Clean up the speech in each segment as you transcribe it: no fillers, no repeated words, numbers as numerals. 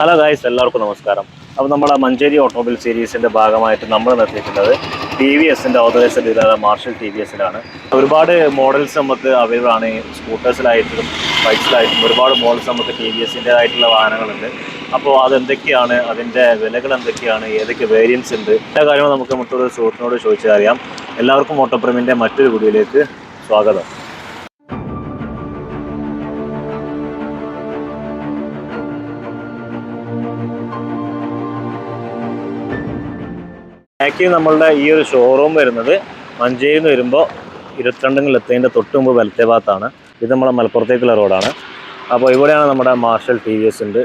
Hello guys, എല്ലാവർക്കും നമസ്കാരം. അപ്പോൾ നമ്മുടെ മഞ്ചേരി ഓട്ടോമൊബൈൽ സീരീസിൻ്റെ ഭാഗമായിട്ട് നമ്മൾ നിർത്തിയിട്ടുള്ളത് ടി വി എസിൻ്റെ authorised dealer Marshal T V എസിലാണ്. ഒരുപാട് മോഡൽസ് നമുക്ക് അവൈലബിൾ ആണ്. സ്കൂട്ടേഴ്സിലായിട്ടും ബൈക്സിലായിട്ടും ഒരുപാട് മോഡൽസ് നമുക്ക് ടി വി എസിൻ്റെതായിട്ടുള്ള വാഹനങ്ങളുണ്ട്. അപ്പോൾ അതെന്തൊക്കെയാണ്, അതിൻ്റെ വിലകൾ എന്തൊക്കെയാണ്, ഏതൊക്കെ വേരിയൻസ് ഉണ്ട്, എല്ലാ കാര്യങ്ങളും നമുക്ക് മറ്റൊരു സുഹൃത്തിനോട് ചോദിച്ചറിയാം. എല്ലാവർക്കും ഓട്ടോപ്രമിൻ്റെ മറ്റൊരു വീഡിയോയിലേക്ക് സ്വാഗതം. ആക്ച്വലി നമ്മളുടെ ഈ ഒരു ഷോറൂം വരുന്നത് മഞ്ചേരിയിൽ നിന്ന് വരുമ്പോൾ 22 എത്തുന്നതിൻ്റെ തൊട്ട് മുമ്പ് വലത്തേ ഭാഗത്താണ്. ഇത് നമ്മുടെ മലപ്പുറത്തേക്കുള്ള റോഡാണ്. അപ്പോൾ ഇവിടെയാണ് നമ്മുടെ മാർഷൽ ടി വി എസ് ഉണ്ട്.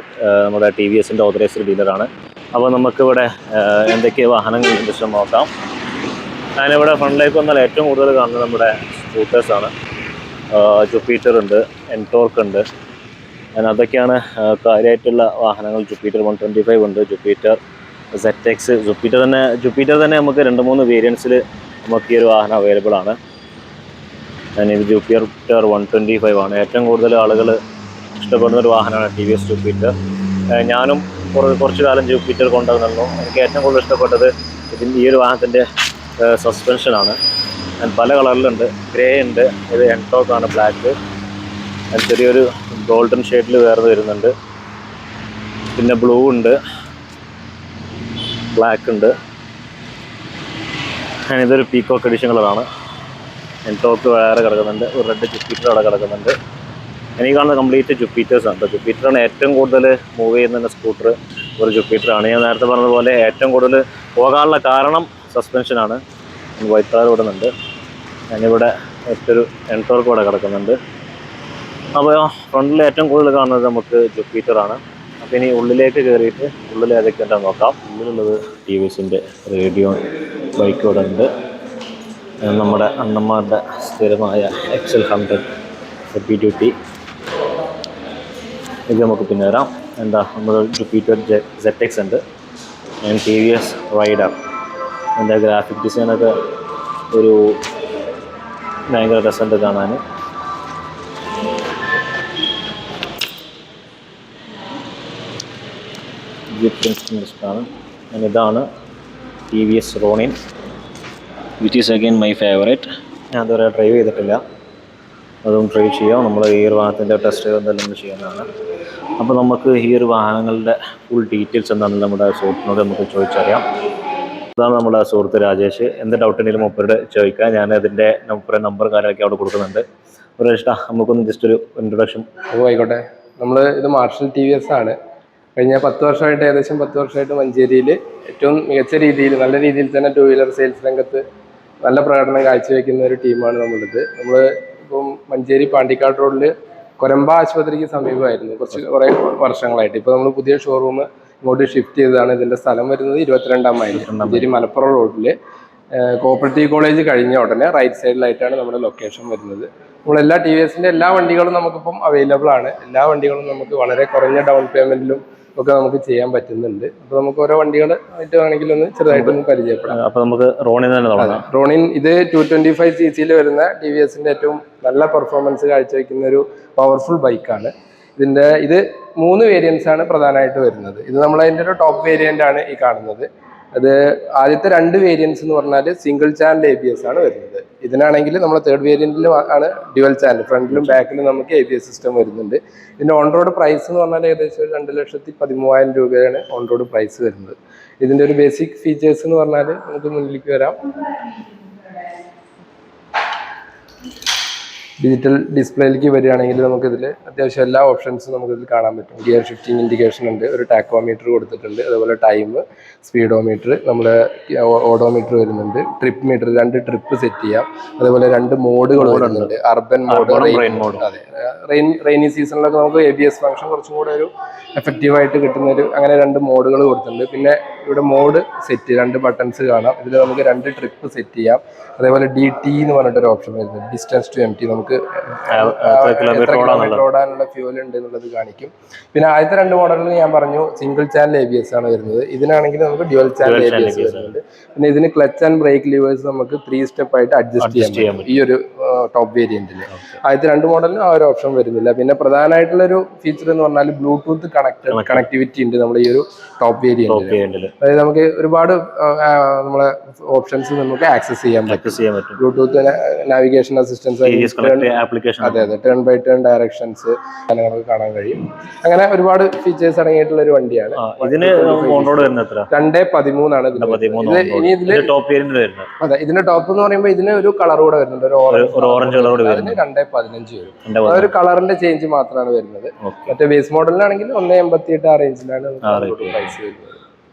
നമ്മുടെ ടി വി എസിൻ്റെ ഓതറൈസ്ഡ് ഡീലറാണ്. അപ്പോൾ നമുക്കിവിടെ എന്തൊക്കെ വാഹനങ്ങൾ ഇഷ്ടം നോക്കാം. ഞാനിവിടെ ഫ്രണ്ടിലേക്ക് വന്നാൽ ഏറ്റവും കൂടുതൽ കാണുന്നത് നമ്മുടെ സ്കൂട്ടേഴ്സാണ്. ജുപ്പിറ്റർ ഉണ്ട്, എൻടോർക്ക് ഉണ്ട്. അതൊക്കെയാണ് കാര്യമായിട്ടുള്ള വാഹനങ്ങൾ. ജുപ്പിറ്റർ 125 ഉണ്ട്, ജുപ്പിറ്റർ ZX, ജുപ്പിറ്റർ തന്നെ നമുക്ക് 2-3 വേരിയൻസിൽ നമുക്ക് ഈ ഒരു വാഹനം അവൈലബിൾ ആണ്. ഇത് ജുപ്പിറ്റർ 125 ആണ്. ഏറ്റവും കൂടുതൽ ആളുകൾ ഇഷ്ടപ്പെടുന്ന ഒരു വാഹനമാണ് ടി വി എസ് ജുപ്പിറ്റർ. ഞാനും കുറച്ച് കാലം ജുപ്പിറ്റർ കൊണ്ടുവന്നു. എനിക്ക് ഏറ്റവും കൂടുതൽ ഇഷ്ടപ്പെട്ടത് ഈ ഒരു വാഹനത്തിൻ്റെ സസ്പെൻഷനാണ്. പല കളറിലുണ്ട്. ഗ്രേ ഉണ്ട്, ഇത് എൻടോക്കാണ്, ബ്ലാക്ക്, ചെറിയൊരു ഗോൾഡൻ ഷെയ്ഡിൽ വേറെ വരുന്നുണ്ട്. പിന്നെ ബ്ലൂ ഉണ്ട്, ബ്ലാക്ക് ഉണ്ട്. ഇതൊരു പീക്കോക്ക് എഡിഷൻ കളറാണ്. എൻടോക്ക് വേറെ കിടക്കുന്നുണ്ട്. ഒരു റെഡ് ജുപ്പിറ്റർ അവിടെ കിടക്കുന്നുണ്ട്. എനിക്ക് കാണുന്നത് കംപ്ലീറ്റ് ജുപ്പിറ്റേഴ്സാണ്. ജുപ്പിറ്ററാണ് ഏറ്റവും കൂടുതൽ മൂവ് ചെയ്യുന്ന സ്കൂട്ടർ. ഒരു ജുപ്പിറ്ററാണ്. ഞാൻ നേരത്തെ പറഞ്ഞതുപോലെ ഏറ്റവും കൂടുതൽ പോകാനുള്ള കാരണം സസ്പെൻഷനാണ്. വൈറ്റ് കളർ വിടുന്നുണ്ട്. ഞാനിവിടെ മറ്റൊരു എൻടോർക്ക് ഇവിടെ കിടക്കുന്നുണ്ട്. അപ്പോൾ ഫ്രണ്ടിൽ ഏറ്റവും കൂടുതൽ കാണുന്നത് നമുക്ക് ജുപ്പിറ്ററാണ്. അപ്പോൾ ഇനി ഉള്ളിലേക്ക് കയറിയിട്ട് ഉള്ളിൽ ഏതൊക്കെയുണ്ടെന്ന് നോക്കാം. ഉള്ളിലുള്ളത് ടി വി എസിൻ്റെ റേഡിയോ ബൈക്ക് ഇവിടെ ഉണ്ട്. നമ്മുടെ അണ്ണന്മാരുടെ സ്ഥിരമായ XL100 ഹെവി ഡ്യൂട്ടി. ഇത് നമുക്ക് പിന്നെ വരാം. നമ്മൾ ജുപ്പിറ്റർ ZX ഉണ്ട്. T V S Raider. Graphic ഡിസൈനൊക്കെ ഒരു ഭയങ്കര രസമുണ്ട് കാണാൻ. ആണ്. ഇതാണ് T V S Ronin, which is again my favourite. ഞാൻ അതുവരെ ഡ്രൈവ് ചെയ്തിട്ടില്ല, അതും ഡ്രൈവ് ചെയ്യാം. നമ്മൾ ഈ ഒരു വാഹനത്തിൻ്റെ ടെസ്റ്റ് എന്തെല്ലാം ചെയ്യുന്നതാണ്. അപ്പോൾ നമുക്ക് ഈ ഒരു വാഹനങ്ങളുടെ ഫുൾ ഡീറ്റെയിൽസ് എന്താണെന്ന് നമ്മുടെ സുഹൃത്തിനോട് നമുക്ക് ചോദിച്ചറിയാം. അതാണ് നമ്മുടെ സുഹൃത്ത് രാജേഷ്. എന്ത് ഡൗട്ട് ഉണ്ടെങ്കിലും മൂപ്പരോട് ചോദിക്കാം. ഞാൻ അതിൻ്റെ നമ്പർ കാര്യങ്ങളൊക്കെ അവിടെ കൊടുക്കുന്നുണ്ട്. ഒരു ഇഷ്ടം നമുക്കൊന്ന് ജസ്റ്റ് ഒരു ഇൻട്രൊഡക്ഷൻ. ആയിക്കോട്ടെ. നമ്മൾ ഇത് മാർഷൽ ടി വി എസ് ആണ്. കഴിഞ്ഞ 10 വർഷമായിട്ട്, ഏകദേശം 10 വർഷമായിട്ട് മഞ്ചേരിയിൽ ഏറ്റവും മികച്ച രീതിയിൽ, നല്ല രീതിയിൽ തന്നെ 2 വീലർ സെയിൽസ് രംഗത്ത് നല്ല പ്രകടനം കാഴ്ചവെക്കുന്ന ഒരു ടീമാണ് നമ്മളിത്. നമ്മൾ ഇപ്പം മഞ്ചേരി പാണ്ടിക്കാട് റോഡിൽ കൊരമ്പ ആശുപത്രിക്ക് സമീപമായിരുന്നു കുറേ വർഷങ്ങളായിട്ട്. ഇപ്പോൾ നമ്മൾ പുതിയ ഷോറൂം ഇങ്ങോട്ട് ഷിഫ്റ്റ് ചെയ്തതാണ്. ഇതിൻ്റെ സ്ഥലം വരുന്നത് 22-ാം മൈൽ മഞ്ചേരി മലപ്പുറം റോഡിൽ കോപ്പറേറ്റീവ് കോളേജ് കഴിഞ്ഞ ഉടനെ റൈറ്റ് സൈഡിലായിട്ടാണ് നമ്മുടെ ലൊക്കേഷൻ വരുന്നത്. നമ്മളെല്ലാ ടി വി എസിൻ്റെ എല്ലാ വണ്ടികളും നമുക്കിപ്പം അവൈലബിൾ ആണ്. എല്ലാ വണ്ടികളും നമുക്ക് വളരെ കുറഞ്ഞ ഡൗൺ പേയ്മെൻറ്റിലും ഒക്കെ നമുക്ക് ചെയ്യാൻ പറ്റുന്നുണ്ട്. അപ്പോൾ നമുക്ക് ഓരോ വണ്ടികൾ ആയിട്ട് വേണമെങ്കിൽ ഒന്ന് ചെറുതായിട്ടൊന്ന് പരിചയപ്പെടാം. അപ്പോൾ നമുക്ക് റോണിൻ തന്നെ തുടങ്ങാം. റോണിൻ ഇത് 225 cc വരുന്ന ടി വി എസിൻ്റെ ഏറ്റവും നല്ല പെർഫോമൻസ് കാഴ്ചവെക്കുന്ന ഒരു പവർഫുൾ ബൈക്കാണ്. ഇത് 3 വേരിയൻസ് ആണ് പ്രധാനമായിട്ട് വരുന്നത്. ഇത് നമ്മളതിൻ്റെ ഒരു ടോപ്പ് വേരിയൻ്റ് ആണ് ഈ കാണുന്നത്. അത് ആദ്യത്തെ 2 വേരിയൻസ് എന്ന് പറഞ്ഞാൽ സിംഗിൾ ചാനൽ ABS ആണ് വരുന്നത്. ഇതിനാണെങ്കിൽ നമ്മൾ 3rd വേരിയന്റിൽ ആണ് ഡ്യുവൽ ചാനൽ, ഫ്രണ്ടിലും ബാക്കിലും നമുക്ക് ABS സിസ്റ്റം വരുന്നുണ്ട്. ഇതിന്റെ ഓൺ റോഡ് പ്രൈസ് എന്ന് പറഞ്ഞാൽ ഏകദേശം 2,13,000 രൂപയാണ് ഓൺ റോഡ് പ്രൈസ് വരുന്നത്. ഇതിന്റെ ഒരു ബേസിക് ഫീച്ചേഴ്സ് എന്ന് പറഞ്ഞാൽ നമുക്ക് മുന്നിലേക്ക് വരാം. ഡിജിറ്റൽ ഡിസ്പ്ലേയിലേക്ക് വരികയാണെങ്കിൽ നമുക്കിതിൽ അത്യാവശ്യം എല്ലാ ഓപ്ഷൻസും നമുക്കിതിൽ കാണാൻ പറ്റും. ഗിയർ ഷിഫ്റ്റിംഗ് ഇൻഡിക്കേഷൻ ഉണ്ട്, ഒരു ടാക്കോമീറ്റർ കൊടുത്തിട്ടുണ്ട്, അതുപോലെ ടൈം, സ്പീഡോമീറ്റർ, നമ്മുടെ ഓഡോമീറ്റർ വരുന്നുണ്ട്, ട്രിപ്പ് മീറ്റർ, 2 ട്രിപ്പ് സെറ്റ് ചെയ്യാം, അതുപോലെ 2 മോഡുകൾ വരുന്നുണ്ട്, അർബൻ മോഡ്, റെയിൻ മോഡ്. അതെ, റെയിനി സീസണിലൊക്കെ നമുക്ക് ABS ഫംഗ്ഷൻ കുറച്ചും കൂടെ ഒരു എഫക്റ്റീവായിട്ട് കിട്ടുന്ന അങ്ങനെ 2 മോഡുകൾ കൊടുത്തിട്ടുണ്ട്. പിന്നെ ഇവിടെ മോഡ് സെറ്റ് 2 ബട്ടൺസ് കാണാം. ഇതിൽ നമുക്ക് 2 ട്രിപ്പ് സെറ്റ് ചെയ്യാം. അതേപോലെ DT എന്ന് പറഞ്ഞിട്ടൊരു ഓപ്ഷൻ വരുന്നുണ്ട്, ഡിസ്റ്റൻസ് ടു MT. നമുക്ക് നമുക്ക് എത്ര കിലോമീറ്റർ കിലോമീറ്റർ ഓടാനുള്ള ഫ്യൂൽ ഉണ്ട് എന്നുള്ളത് കാണിക്കും. പിന്നെ ആദ്യത്തെ 2 മോഡലിൽ ഞാൻ പറഞ്ഞു സിംഗിൾ ചാനൽ ABS ആണ് വരുന്നത്. ഇതിനാണെങ്കിൽ നമുക്ക് ഡ്യുവൽ ചാനൽ ABS വരുന്നുണ്ട്. പിന്നെ ഇതിന് ക്ലച്ച് ആൻഡ് ബ്രേക്ക് ലിവേഴ്സ് നമുക്ക് 3 സ്റ്റെപ്പ് ആയിട്ട് അഡ്ജസ്റ്റ് ചെയ്യാൻ പറ്റും ഈ ഒരു ടോപ്പ് വേരിയന്റിൽ. ആദ്യത്തെ 2 മോഡലിന് ആ ഒരു ഓപ്ഷൻ വരുന്നില്ല. പിന്നെ പ്രധാനമായിട്ടുള്ള ഒരു ഫീച്ചർ എന്ന് പറഞ്ഞാൽ ബ്ലൂടൂത്ത് കണക്ടിവിറ്റി ഉണ്ട് നമ്മുടെ ഈ ഒരു ടോപ്പ് വേരിയന്റിൽ. അതായത് നമുക്ക് ഒരുപാട് നമ്മളെ ഓപ്ഷൻസ് നമുക്ക് ആക്സസ് ചെയ്യാൻ പറ്റും. ബ്ലൂടൂത്ത് നാവിഗേഷൻ അസിസ്റ്റൻസ്, അതെ ടേൺ ബൈ ടേൺ ഡയറക്ഷൻസ് കാര്യങ്ങളൊക്കെ കാണാൻ കഴിയും. അങ്ങനെ ഒരുപാട് ഫീച്ചേഴ്സ് അടങ്ങിയിട്ടുള്ള ഒരു വണ്ടിയാണ്. 213 ആണ് അതെ. ഇതിന്റെ ടോപ്പ് എന്ന് പറയുമ്പോൾ ഇതിന് ഒരു കളർ കൂടെ വരുന്നുണ്ട്, ഒരു ഓറഞ്ച് കളർ. അതിന് 215 വരും. ഒരു കളറിന്റെ ചേഞ്ച് മാത്രമാണ് വരുന്നത്. മറ്റേ ബേസ് മോഡലിനാണെങ്കിൽ 188 ആ റേഞ്ചിലാണ് പ്രൈസ് വരുന്നത്.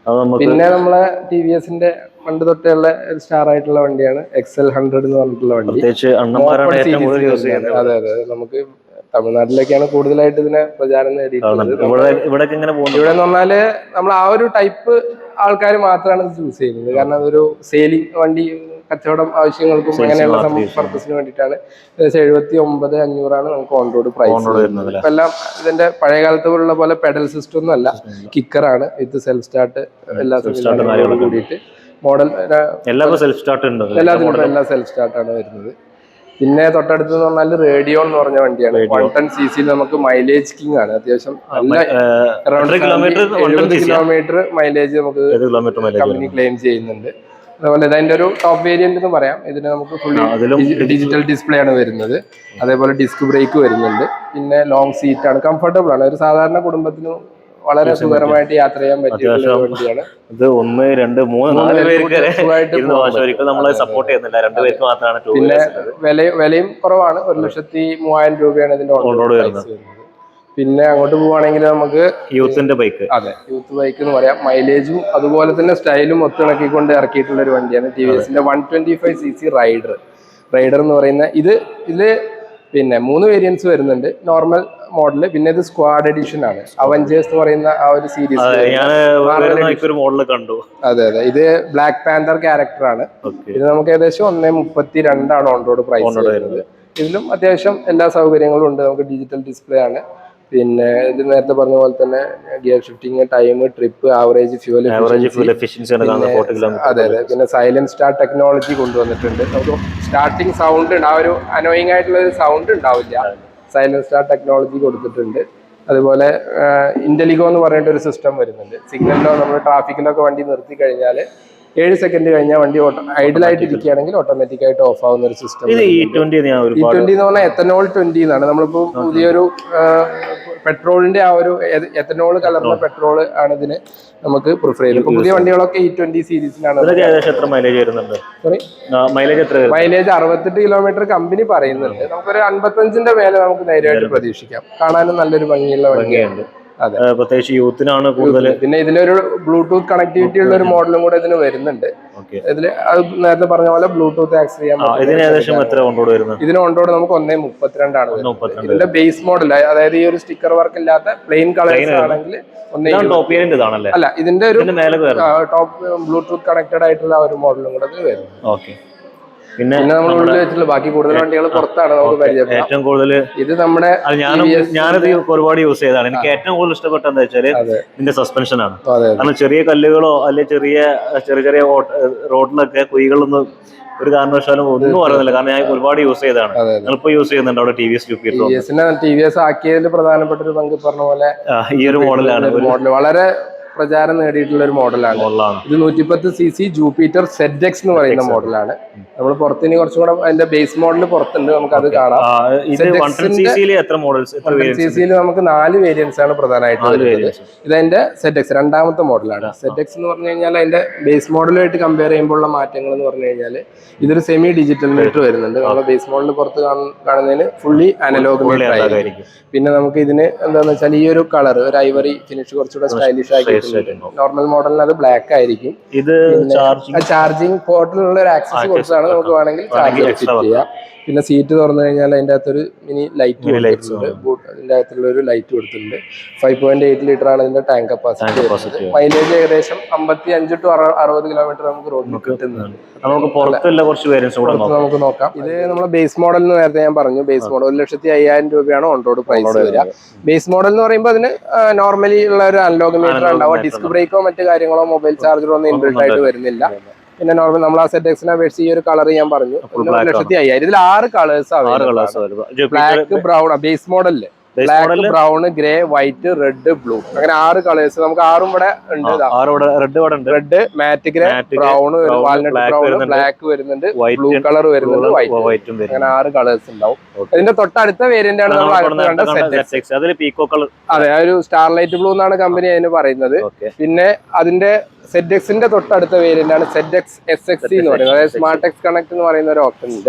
പിന്നെ നമ്മളെ TVSന്റെ പണ്ട് തൊട്ടുള്ള സ്റ്റാർ ആയിട്ടുള്ള വണ്ടിയാണ് XL100 എന്ന് പറഞ്ഞിട്ടുള്ള വണ്ടി. അതെ അതെ, നമുക്ക് തമിഴ്നാട്ടിലേക്കാണ് കൂടുതലായിട്ട് ഇതിനെ പ്രചാരം നേടിയിട്ടുള്ളത്. ഇവിടെ എന്ന് പറഞ്ഞാല് നമ്മൾ ആ ഒരു ടൈപ്പ് ആൾക്കാർ മാത്രമാണ് ഇത് ചൂസ് ചെയ്യുന്നത്. കാരണം അതൊരു സെയിലിംഗ് വണ്ടി, കച്ചവടം ആവശ്യങ്ങൾക്കും അങ്ങനെയുള്ള പർപ്പസിന് വേണ്ടിയിട്ടാണ്. 79,500 നമുക്ക് ഓൺ റോഡ് പ്രൈസ് വരുന്നത്. ഇപ്പൊ എല്ലാം ഇതിന്റെ പഴയ കാലത്ത് പോലുള്ള പോലെ പെഡൽ സിസ്റ്റം ഒന്നും അല്ല, കിക്കറാണ് വിത്ത് സെൽഫ് സ്റ്റാർട്ട് എല്ലാ സംവിധാനങ്ങളോടും കൂടിയിട്ട്. മോഡൽ എല്ലാത്തിനും സെൽഫ് സ്റ്റാർട്ട് ആണ് വരുന്നത്. പിന്നെ തൊട്ടടുത്ത് പറഞ്ഞാൽ റേഡിയോ എന്ന് പറഞ്ഞ വണ്ടിയാണ്. 110cc നമുക്ക് മൈലേജ് കിങ് ആണ്. അത്യാവശ്യം നല്ല 70 കിലോമീറ്റർ മൈലേജ് നമുക്ക് കമ്പനി ക്ലെയിം ചെയ്യുന്നുണ്ട്. അതുപോലെ ഇതിന്റെ ഒരു ടോപ്പ് വേരിയന്റ് എന്ന് പറയാം. ഇതിന് നമുക്ക് ഫുള്ളി ഡിജിറ്റൽ ഡിസ്പ്ലേ ആണ് വരുന്നത്. അതേപോലെ ഡിസ്ക് ബ്രേക്ക് വരുന്നുണ്ട്. പിന്നെ ലോങ് സീറ്റ് ആണ്, കംഫർട്ടബിൾ ആണ്. ഒരു സാധാരണ കുടുംബത്തിന് വളരെ സുഖകരമായിട്ട് യാത്ര ചെയ്യാൻ പറ്റിയ വണ്ടിയാണ്. ഇത് 1, 2, 3, 4 പിന്നെ വിലയും കുറവാണ്. 1,03,000 രൂപയാണ് ഇതിന്റെ ഓൺ റോഡ് വരുന്നത്. പിന്നെ അങ്ങോട്ട് പോവാണെങ്കിൽ നമുക്ക് യൂത്തിന്റെ ബൈക്ക്, അതെ യൂത്ത് ബൈക്ക് എന്ന് പറയാം. മൈലേജും അതുപോലെ തന്നെ സ്റ്റൈലും ഒത്തിണക്കിക്കൊണ്ട് ഇറക്കിയിട്ടുള്ള ഒരു വണ്ടിയാണ് TVSന്റെ 125cc റൈഡർ എന്ന് പറയുന്ന ഇതില് പിന്നെ 3 വേരിയൻസ് വരുന്നുണ്ട്. നോർമൽ മോഡല്, പിന്നെ ഇത് സ്ക്വാഡ് എഡിഷൻ ആണ്. അവഞ്ചേഴ്സ് എന്ന് പറയുന്ന ആ ഒരു സീരീസ്. അതെ അതെ, ഇത് ബ്ലാക്ക് പാന്തർ ക്യാരക്ടർ ആണ്. ഇത് നമുക്ക് ഏകദേശം 132 ഓൺ റോഡ് പ്രൈസ് വരുന്നത്. ഇതിലും അത്യാവശ്യം എല്ലാ സൗകര്യങ്ങളും ഉണ്ട്. നമുക്ക് ഡിജിറ്റൽ ഡിസ്പ്ലേ ആണ്. പിന്നെ ഇത് നേരത്തെ പറഞ്ഞ പോലെ തന്നെ gear shifting, time, trip, average fuel efficiency. അതെ അതെ, പിന്നെ സൈലന്റ് സ്റ്റാർട്ട് ടെക്നോളജി കൊണ്ടുവന്നിട്ടുണ്ട്. നമുക്ക് സ്റ്റാർട്ടിങ് സൗണ്ട് ഉണ്ട്, ആ ഒരു അനോയിങ് ആയിട്ടുള്ള ഒരു സൗണ്ട് ഉണ്ടാവില്ല. സൈലന്റ് സ്റ്റാർട്ട് ടെക്നോളജി കൊടുത്തിട്ടുണ്ട്. അതുപോലെ ഇന്റലിഗോ എന്ന് പറഞ്ഞിട്ട് ഒരു സിസ്റ്റം വരുന്നുണ്ട്. സിഗ്നലിലോ നമ്മൾ ട്രാഫിക്കിലൊക്കെ വണ്ടി നിർത്തി കഴിഞ്ഞാൽ 7 സെക്കൻഡ് കഴിഞ്ഞാൽ വണ്ടി ഐഡിലായിട്ട് ഇരിക്കുകയാണെങ്കിൽ ഓട്ടോമാറ്റിക് ആയിട്ട് ഓഫ് ആവുന്ന ഒരു സിസ്റ്റം. E20 എന്ന് പറഞ്ഞാൽ എത്തനോൾ 20 എന്നാണ്. നമ്മളിപ്പോൾ പുതിയൊരു പെട്രോളിന്റെ ആ ഒരു എത്തനോൾ കലർന്ന പെട്രോൾ ആണ് ഇതിന് നമുക്ക് പ്രിഫർ ചെയ്യുന്നത്. പുതിയ വണ്ടികളൊക്കെ E20 സീരീസിലാണ്. മൈലേജ് 68 കിലോമീറ്റർ കമ്പനി പറയുന്നുണ്ട്. നമുക്കൊരു 55ന്റെ മേലെ നമുക്ക് ധൈര്യമായിട്ട് പ്രതീക്ഷിക്കാം. കാണാനും നല്ലൊരു ഭംഗിയുള്ള വണ്ടിയാണ്. പ്രത്യേകിച്ച് യൂത്തിനാണ് കൂടുതൽ. പിന്നെ ഇതിലൊരു ബ്ലൂടൂത്ത് കണക്ടിവിറ്റി ഉള്ള ഒരു മോഡലും കൂടെ ഇതിന് വരുന്നുണ്ട്. ഇതില് നേരത്തെ പറഞ്ഞ പോലെ ബ്ലൂടൂത്ത് ആക്സസ് ചെയ്യാൻ പറ്റും. ഇതിന് ഓൺ റോഡ് നമുക്ക് 132 ആണ്. ഇതിന്റെ ബേസ് മോഡൽ, അതായത് ഈ ഒരു സ്റ്റിക്കർ വർക്ക് ഇല്ലാത്ത പ്ലെയിൻ കളേഴ്സ് ആണെങ്കിൽ അല്ല, ഇതിന്റെ ഒരു ടോപ്പ് ബ്ലൂടൂത്ത് കണക്റ്റഡ് ആയിട്ടുള്ള ഒരു മോഡലും കൂടെ ഇതിൽ വരുന്നു. പിന്നെ നമ്മൾ ഉള്ളിൽ വെച്ചിട്ടുള്ള ബാക്കി കൂടുതൽ വണ്ടികൾ പുറത്താണ് നമുക്ക് പരിചയപ്പെടുന്നത്. ഏറ്റവും കൂടുതൽ ഇത് നമ്മുടെ ഞാനത് ഒരുപാട് യൂസ് ചെയ്തതാണ്. എനിക്ക് ഏറ്റവും കൂടുതൽ ഇഷ്ടപ്പെട്ട എന്താ വെച്ചാല് ഇതിന്റെ സസ്പെൻഷൻ ആണ്. കാരണം ചെറിയ കല്ലുകളോ അല്ലെ ചെറിയ റോഡിലൊക്കെ കുഴികളൊന്നും ഒരു കാരണവശാലും ഒന്നും പറയുന്നില്ല. കാരണം ഞാൻ ഒരുപാട് യൂസ് ചെയ്തതാണ്. നിങ്ങളിപ്പോ യൂസ് ചെയ്യുന്നുണ്ട് അവിടെ TVS ജൂപ്പിറ്റർ. TVS ആക്കിയതിൽ പ്രധാനപ്പെട്ട ഒരു പങ്ക് പറഞ്ഞ പോലെ ഈ ഒരു മോഡൽ വളരെ പ്രചാരം നേടിയിട്ടുള്ള ഒരു മോഡലാണ്. ഇത് 110cc ജൂപ്പിറ്റർ ZX എന്ന് പറയുന്ന മോഡലാണ്. നമ്മൾ പുറത്തിന് കുറച്ചും കൂടെ അതിന്റെ ബേസ് മോഡൽ പുറത്തുണ്ട്, നമുക്ക് അത് കാണാം. സിസിയിൽ നമുക്ക് 4 വേരിയൻസ് ആണ് പ്രധാനമായിട്ട്. ഇതതിന്റെ ZX രണ്ടാമത്തെ മോഡലാണ്. ZX എന്ന് പറഞ്ഞു കഴിഞ്ഞാൽ അതിന്റെ ബേസ് മോഡലുമായിട്ട് കമ്പയർ ചെയ്യുമ്പോൾ ഉള്ള മാറ്റങ്ങൾ എന്ന് പറഞ്ഞു കഴിഞ്ഞാൽ ഇതൊരു സെമി ഡിജിറ്റൽ മീറ്റർ വരുന്നുണ്ട്. നമ്മുടെ ബേസ് മോഡലിന് പുറത്ത് കാണുന്നതിന് ഫുള്ളി അനലോഗ് മീറ്റർ ആയിരിക്കും. പിന്നെ നമുക്ക് ഇതിന് എന്താന്ന് വെച്ചാൽ ഈ ഒരു കളർ, ഒരു ഐവറി ഫിനിഷ് കുറച്ചുകൂടെ സ്റ്റൈലിഷ് ആക്കി നോർമൽ മോഡലിന് അത് ബ്ലാക്ക് ആയിരിക്കും. ഇത് ചാർജിങ് പോർട്ടിലുള്ള ഒരു ആക്സസ് കൊടുത്താണ് നമുക്ക് വേണമെങ്കിൽ ചാർജ് ഫിറ്റ് ചെയ്യാം. പിന്നെ സീറ്റ് തുറന്നു കഴിഞ്ഞാൽ അതിന്റെ അകത്തൊരു മിനി ലൈറ്റ് കൊടുത്തിട്ടുണ്ട്. അതിന്റെ അകത്തുള്ള ഒരു ലൈറ്റ് കൊടുത്തിട്ടുണ്ട്. 5.8 ലിറ്റർ ആണ് ഇതിന്റെ ടാങ്ക് കപ്പാസിറ്റി. മൈലേജ് ഏകദേശം 55 to 60 കിലോമീറ്റർ നമുക്ക് റോഡിൽ കിട്ടുന്നുണ്ട്. നമുക്ക് നോക്കാം. ഇത് നമ്മളെ ബേസ് മോഡൽ എന്ന് നേരത്തെ ഞാൻ പറഞ്ഞു. ബേസ് മോഡൽ 1,05,000 രൂപയാണ് ഓൺ റോഡ് പ്രൈസ് വരിക. ബേസ് മോഡൽ എന്ന് പറയുമ്പോൾ അതിന് നോർമലി ഉള്ള ഒരു അനലോഗ് മീറ്റർ ഉണ്ടാവുക. ഡിസ്ക് ബ്രേക്കോ മറ്റു കാര്യങ്ങളോ മൊബൈൽ ചാർജറോ ഒന്നും ഇൻബിൽഡ് ആയിട്ട് വരുന്നില്ല. പിന്നെ നോർമൽ നമ്മൾ ആ ZX അപേക്ഷിച്ച് ഈ ഒരു കളർ ഞാൻ പറഞ്ഞു 1,05,000. ഇതിൽ 6 കളേഴ്സ് ബ്ലാക്ക്, ബ്രൗൺ, ബേസ് മോഡലില് black, brown, grey, white, red, blue, അങ്ങനെ 6 കളേഴ്സ്. നമുക്ക് 6ഉം ഇവിടെ ഉണ്ട്. Red, matte grey, brown, walnut brown, black വരുന്നുണ്ട്, ബ്ലൂ കളർ വരുന്നുണ്ട്, വൈറ്റ്, അങ്ങനെ 6 കളേഴ്സ് ഉണ്ടാവും. ഇതിന്റെ തൊട്ടടുത്ത വേരിയന്റ് ആണ് നമ്മൾ അകത്ത് കണ്ട ZX. അതെ, ആ ഒരു സ്റ്റാർലൈറ്റ് ബ്ലൂ എന്നാണ് കമ്പനി അതിന് പറയുന്നത്. പിന്നെ അതിന്റെ ZX-ന്റെ തൊട്ടടുത്ത വേരിയന്റ് ആണ് ZX SXC എന്ന് പറയുന്നത്. അതായത് സ്മാർട്ട് എക്സ് കണക്ട് എന്ന് പറയുന്ന ഒരു ഓപ്ഷൻ ഉണ്ട്.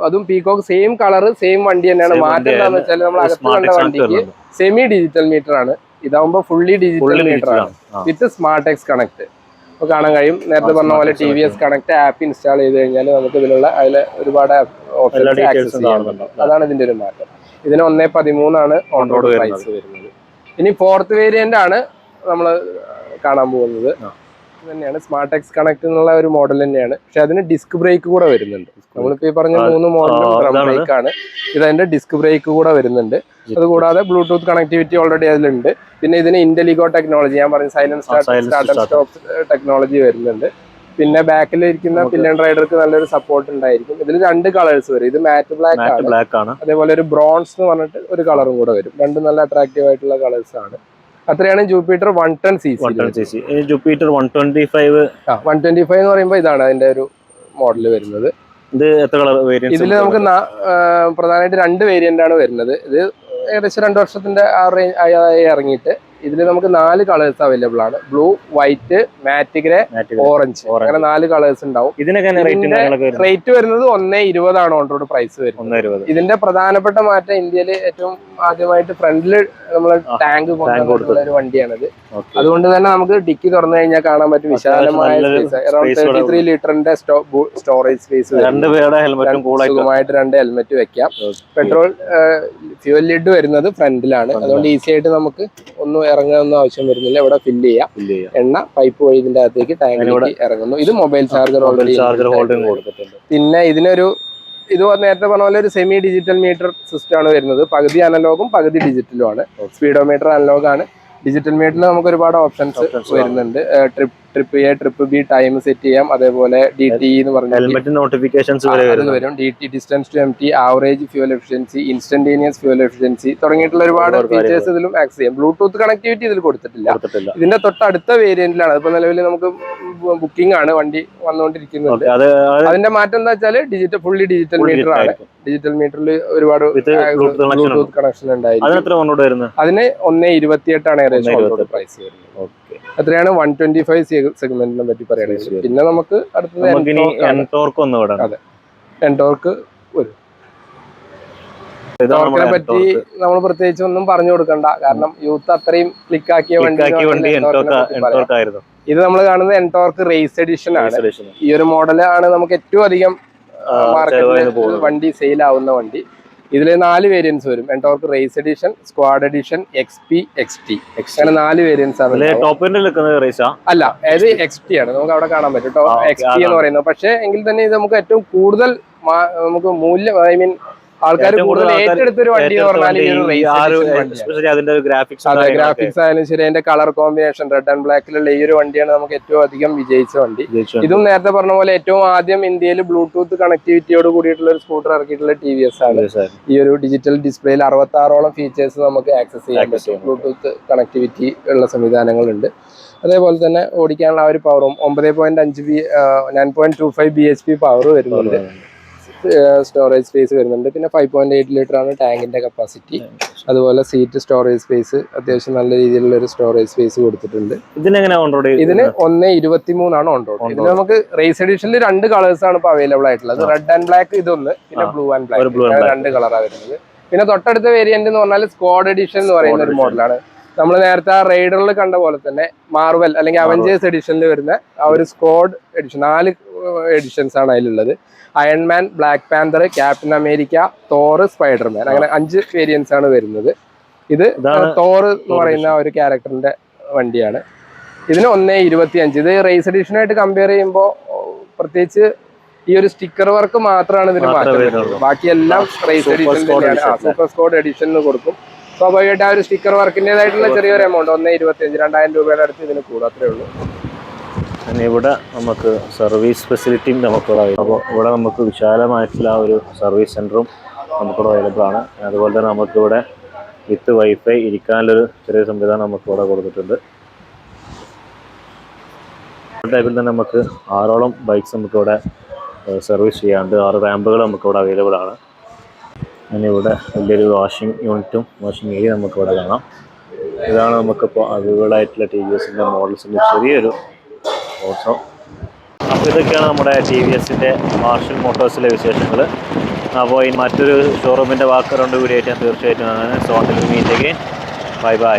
അതും പീകോക്ക് സെയിം കളർ സെയിം വണ്ടി തന്നെയാണ്. മാറ്റം എന്താണെന്ന് വെച്ചാൽ നമ്മൾ അകത്ത് കണ്ട വണ്ടിക്ക് സെമി ഡിജിറ്റൽ മീറ്റർ ആണ്. ഇതാവുമ്പോ ഫുള്ളി ഡിജിറ്റൽ മീറ്റർ ആണ് വിത്ത് സ്മാർട്ട് എക്സ് കണക്ട്. അപ്പൊ കാണാൻ കഴിയും. നേരത്തെ പറഞ്ഞ പോലെ TVS കണക്ട് ആപ്പ് ഇൻസ്റ്റാൾ ചെയ്ത് കഴിഞ്ഞാൽ നമുക്ക് ഇതിലുള്ള അതിൽ ഒരുപാട് ഓപ്ഷൻസ് ആക്സസ് ചെയ്യാറുണ്ട്. അതാണ് ഇതിന്റെ ഒരു മാറ്റം. ഇതിന് 1,13 ആണ് ഓൺ റോഡ് പ്രൈസ് വരുന്നത്. ഇനി 4th വേരിയന്റ് ആണ് നമ്മൾ കാണാൻ പോകുന്നത്. തന്നെയാണ് സ്മാർട്ട് എക്സ് കണക്ട് എന്നുള്ള ഒരു മോഡൽ തന്നെയാണ്. പക്ഷെ അതിന് ഡിസ്ക് ബ്രേക്ക് കൂടെ വരുന്നുണ്ട്. നമ്മളിപ്പോ ഈ പറഞ്ഞ 3 മോഡലും ഡ്രം ബ്രേക്ക് ആണ്. ഇതിന്റെ ഡിസ്ക് ബ്രേക്ക് കൂടെ വരുന്നുണ്ട്. അതുകൂടാതെ ബ്ലൂടൂത്ത് കണക്ടിവിറ്റി ഓൾറെഡി അതിലുണ്ട്. പിന്നെ ഇതിന് ഇന്റലിഗോ ടെക്നോളജി, ഞാൻ പറഞ്ഞ silent start and stop technology വരുന്നുണ്ട്. പിന്നെ ബാക്കിൽ ഇരിക്കുന്ന പില്ലൻ റൈഡർക്ക് നല്ലൊരു സപ്പോർട്ട് ഉണ്ടായിരിക്കും. ഇതിൽ 2 കളേഴ്സ് വരും. ഇത് മാറ്റ് ബ്ലാക്ക് ആണ്. അതേപോലെ ഒരു ബ്രോൺസ് എന്ന് പറഞ്ഞിട്ട് ഒരു കളറും കൂടെ വരും. 2 നല്ല അട്രാക്റ്റീവ് ആയിട്ടുള്ള കളേഴ്സ് ആണ്. അത്രയാണ് ജൂപ്പിറ്റർ 110cc. ജൂപ്പിറ്റർ 125 എന്ന് പറയുമ്പോൾ ഇതാണ് അതിന്റെ ഒരു മോഡൽ വരുന്നത്. ഇതിൽ നമുക്ക് പ്രധാനമായിട്ട് 2 വേരിയന്റ് ആണ് വരുന്നത്. ഇത് ഏകദേശം 2 വർഷത്തിന്റെ ഇറങ്ങിയിട്ട് ഇതിൽ നമുക്ക് 4 കളേഴ്സ് അവൈലബിൾ ആണ്. Blue, white, matte grey, orange, അങ്ങനെ 4 കളേഴ്സ് ഉണ്ടാവും. റേറ്റ് വരുന്നത് 1,20 ആണ് ഓൺ റോഡ് പ്രൈസ് വരുന്നത്. ഇതിന്റെ പ്രധാനപ്പെട്ട മാറ്റം ഇന്ത്യയിൽ ഏറ്റവും ആദ്യമായിട്ട് ഫ്രണ്ടില് നമ്മൾ ടാങ്ക് കൊണ്ടുള്ള ഒരു വണ്ടിയാണിത്. അതുകൊണ്ട് തന്നെ നമുക്ക് ഡിക്കി തുറന്നു കഴിഞ്ഞാൽ കാണാൻ പറ്റും വിശാലമായ സ്പേസ്. അറൌണ്ട് 33 ലിറ്ററിന്റെ സ്റ്റോറേജ് സ്പേസ്. സുഖമായിട്ട് 2 ഹെൽമെറ്റ് വെക്കാം. പെട്രോൾ ഫ്യൂൽ ലിഡ് വരുന്നത് ഫ്രണ്ടിലാണ്. അതുകൊണ്ട് ഈസി ആയിട്ട് നമുക്ക് ഒന്നും ഇറങ്ങാനൊന്നും ആവശ്യം വരുന്നില്ല. ഇവിടെ ഫില്ല് ചെയ്യാം. എണ്ണ പൈപ്പ് വഴി ഇതിന്റെ അകത്തേക്ക് ടാങ്കിലേക്ക് ഇറങ്ങുന്നു. ഇത് മൊബൈൽ ചാർജർ ഹോൾഡിംഗ് കൊടുത്തിട്ടുണ്ട്. പിന്നെ ഇത് നേരത്തെ പറഞ്ഞ പോലെ ഒരു സെമി ഡിജിറ്റൽ മീറ്റർ സിസ്റ്റം ആണ് വരുന്നത്. പകുതി അനലോഗും പകുതി ഡിജിറ്റലും ആണ്. സ്പീഡോമീറ്റർ അനലോഗ് ആണ്. ഡിജിറ്റൽ മീറ്ററിൽ നമുക്ക് ഒരുപാട് ഓപ്ഷൻസ് വരുന്നുണ്ട്. Trip A, trip B time set ചെയ്യാം. അതേപോലെ DTE എന്ന് പറഞ്ഞ നോട്ടിഫിക്കേഷൻസ് വരും. DT distance to empty, average fuel efficiency, instantaneous fuel efficiency തുടങ്ങിയിട്ടുള്ള ഒരുപാട് ഫീച്ചേഴ്സ് ഇതിലും ആക്സസ് ചെയ്യാം. ബ്ലൂടൂത്ത് കണക്ടിവിറ്റി ഇതിൽ കൊടുത്തിട്ടില്ല. ഇതിന്റെ തൊട്ടടുത്ത വേരിയന്റിലാണ്. അതിപ്പോ നിലവിൽ നമുക്ക് ബുക്കിംഗ് ആണ്, വണ്ടി വന്നുകൊണ്ടിരിക്കുന്നുണ്ട്. അതിന്റെ മാറ്റം എന്താ വെച്ചാൽ ഫുള്ളി ഡിജിറ്റൽ മീറ്റർ ആണ്. ഡിജിറ്റൽ മീറ്ററിൽ ഒരുപാട് ബ്ലൂടൂത്ത് കണക്ഷൻ ഉണ്ടായിരിക്കും. അതിന് 1,28 ആണ് ഏകദേശം പ്രൈസ് വരുന്നത്. അത്രയാണ് 125 സെഗ്മെന്റിനെ പറ്റി പറയുന്നത്. പിന്നെ നമുക്ക് അടുത്തത് അതെ എൻടോർക്ക് വരും. എൻടോർക്കിനെ പറ്റി നമ്മൾ പ്രത്യേകിച്ച് ഒന്നും പറഞ്ഞു കൊടുക്കണ്ട. കാരണം യൂത്ത് അത്രയും ക്ലിക്കാക്കിയ വണ്ടി. ഇത് നമ്മൾ കാണുന്നത് എൻടോർക്ക് റേസ് എഡിഷൻ ആണ്. ഈ ഒരു മോഡൽ ആണ് നമുക്ക് ഏറ്റവും അധികം മാർക്കറ്റിൽ വണ്ടി സെയിൽ ആവുന്ന വണ്ടി. ഇതിൽ 4 വേരിയൻസ് വരും. NTorq raise edition, squad edition, XP, XT, അങ്ങനെ 4 വേരിയൻസ് ആണ്. അല്ല, അത് XT ആണ്. നമുക്ക് അവിടെ കാണാൻ പറ്റും കേട്ടോ, XT എന്ന് പറയുന്നത്. പക്ഷേ എങ്കിൽ തന്നെ ഇത് നമുക്ക് ഏറ്റവും കൂടുതൽ നമുക്ക് മൂല്യം, ഐ മീൻ ആൾക്കാർ കൂടുതൽ ഏറ്റെടുത്തൊരു വണ്ടി എന്ന് പറഞ്ഞാൽ ഗ്രാഫിക്സ് ആയാലും ശരി, അതിന്റെ കളർ കോമ്പിനേഷൻ റെഡ് ആൻഡ് ബ്ലാക്കിലുള്ള ഈ ഒരു വണ്ടിയാണ് നമുക്ക് ഏറ്റവും അധികം വിജയിച്ച വണ്ടി. ഇതും നേരത്തെ പറഞ്ഞ പോലെ ഏറ്റവും ആദ്യം ഇന്ത്യയിൽ ബ്ലൂടൂത്ത് കണക്ടിവിറ്റിയോട് കൂടിയിട്ടുള്ള ഒരു സ്കൂട്ടർ ഇറക്കിയിട്ടുള്ള TVS ആണ്. ഈ ഒരു ഡിജിറ്റൽ ഡിസ്പ്ലേയിൽ 66ഓളം ഫീച്ചേഴ്സ് നമുക്ക് ആക്സസ് ചെയ്യാൻ പറ്റും. ബ്ലൂടൂത്ത് കണക്ടിവിറ്റി ഉള്ള സംവിധാനങ്ങളുണ്ട്. അതേപോലെ തന്നെ ഓടിക്കാനുള്ള ആ ഒരു പവറും 9.25 bhp പവർ വരുന്നുണ്ട്. സ്റ്റോറേജ് സ്പേസ് വരുന്നുണ്ട്. പിന്നെ 5.8 ലിറ്റർ ആണ് ടാങ്കിന്റെ കപ്പാസിറ്റി. അതുപോലെ സീറ്റ് സ്റ്റോറേജ് സ്പേസ് അത്യാവശ്യം നല്ല രീതിയിലുള്ള ഒരു സ്റ്റോറേജ് സ്പേസ് കൊടുത്തിട്ടുണ്ട്. ഇതിന് 1,23 ആണ് ഓൺ റോഡ്. ഇതിന് നമുക്ക് റേസ് എഡിഷനിൽ 2 കളേഴ്സ് ആണ് ഇപ്പൊ അവൈലബിൾ ആയിട്ടുള്ളത്. റെഡ് ആൻഡ് ബ്ലാക്ക് ഇതൊന്ന്, പിന്നെ ബ്ലൂ ആൻഡ് ബ്ലാക്ക്, 2 കളറാണ് വരുന്നത്. പിന്നെ തൊട്ടടുത്ത വേരിയന്റ് എന്ന് പറഞ്ഞാൽ സ്ക്വാഡ് എഡിഷൻ എന്ന് പറയുന്ന ഒരു മോഡലാണ്. നമ്മൾ നേരത്തെ ആ റൈഡറിൽ കണ്ട പോലെ തന്നെ മാർവൽ അല്ലെങ്കിൽ അവഞ്ചേഴ്സ് എഡിഷനിൽ വരുന്ന ആ ഒരു സ്ക്വാഡ് എഡിഷൻ 4 എഡിഷൻസ് ആണ് അതിലുള്ളത്. Iron Man, Black Panther, captain America, Thor, Spiderman, അങ്ങനെ 5 വേരിയൻസ് ആണ് വരുന്നത്. ഇത് തോർ എന്ന് പറയുന്ന ഒരു ക്യാരക്ടറിന്റെ വണ്ടിയാണ്. ഇതിന് 1.25. ഇത് റേസ് എഡിഷനായിട്ട് കമ്പയർ ചെയ്യുമ്പോൾ പ്രത്യേകിച്ച് ഈ ഒരു സ്റ്റിക്കർ വർക്ക് മാത്രമാണ് ഇതിന് മാറ്റം വരുന്നത്. ബാക്കിയെല്ലാം റേസ് എഡിഷൻ തന്നെയാണ്. സൂപ്പർ സ്ക്വാഡ് എഡിഷനിൽ കൊടുക്കും. സ്വാഭാവികമായിട്ട് ആ ഒരു സ്റ്റിക്കർ വർക്കിൻ്റെതായിട്ടുള്ള ചെറിയൊരു എമൗണ്ട് 1.25, 2000 രൂപയുടെ അടുത്ത് ഇതിന് കൂടും, അത്രേ ഉള്ളൂ. പിന്നെ ഇവിടെ നമുക്ക് സർവീസ് ഫെസിലിറ്റിയും നമുക്കിവിടെ അപ്പോൾ ഇവിടെ നമുക്ക് വിശാലമായിട്ടുള്ള ഒരു സർവീസ് സെൻറ്ററും നമുക്കിവിടെ അവൈലബിൾ ആണ്. അതുപോലെ തന്നെ നമുക്കിവിടെ വിത്ത് വൈഫൈ ഇരിക്കാനുള്ളൊരു ചെറിയ സംവിധാനം നമുക്കിവിടെ കൊടുത്തിട്ടുണ്ട്. ടൈപ്പിൽ തന്നെ നമുക്ക് 6ഓളം ബൈക്സ് നമുക്കിവിടെ സർവീസ് ചെയ്യാണ്ട് 6 റാമ്പുകൾ നമുക്കിവിടെ അവൈലബിൾ ആണ്. പിന്നെ ഇവിടെ വലിയൊരു വാഷിംഗ് യൂണിറ്റും വാഷിംഗ് ഏരിയ നമുക്കിവിടെ കാണാം. ഇതാണ് നമുക്കിപ്പോൾ അവൈലബിൾ ആയിട്ടുള്ള ടി വി എസിൻ്റെ മോഡൽസിൻ്റെ ചെറിയൊരു ഫോട്ടോ. അപ്പോൾ ഇതൊക്കെയാണ് നമ്മുടെ ടി വി എസിൻ്റെ മാർഷൽ മോട്ടോഴ്സിലെ വിശേഷങ്ങൾ. അപ്പോൾ ഈ മറ്റൊരു ഷോറൂമിൻ്റെ വാക്ക് റൗണ്ട് വീഡിയോ ആയിട്ട് ഞാൻ തീർച്ചയായിട്ടും so until meet again. Bye by.